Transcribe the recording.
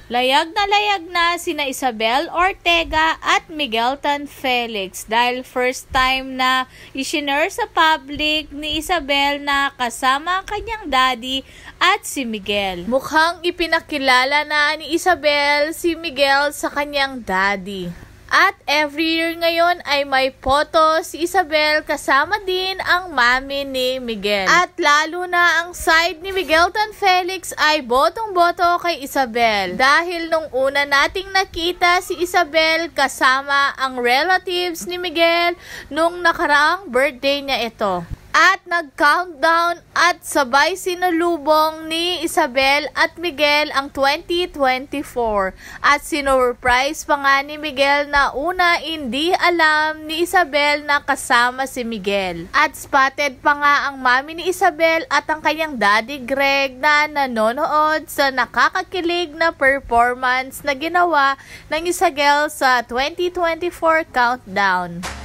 Layag na sina Isabel Ortega at Miguelton Felix dahil first time na isinare sa public ni Isabel na kasama ang kanyang daddy at si Miguel. Mukhang ipinakilala na ni Isabel si Miguel sa kanyang daddy. At every year ngayon ay may photo si Isabel kasama din ang mami ni Miguel. At lalo na ang side ni Miguelton Felix ay botong-boto kay Isabel. Dahil nung una nating nakita si Isabel kasama ang relatives ni Miguel nung nakaraang birthday niya ito. At nag-countdown at sabay sinulubong ni Isabel at Miguel ang 2024. At sinurprise pa nga ni Miguel na una hindi alam ni Isabel na kasama si Miguel. At spotted pa nga ang mami ni Isabel at ang kanyang daddy Greg na nanonood sa nakakakilig na performance na ginawa ng Isabel sa 2024 countdown.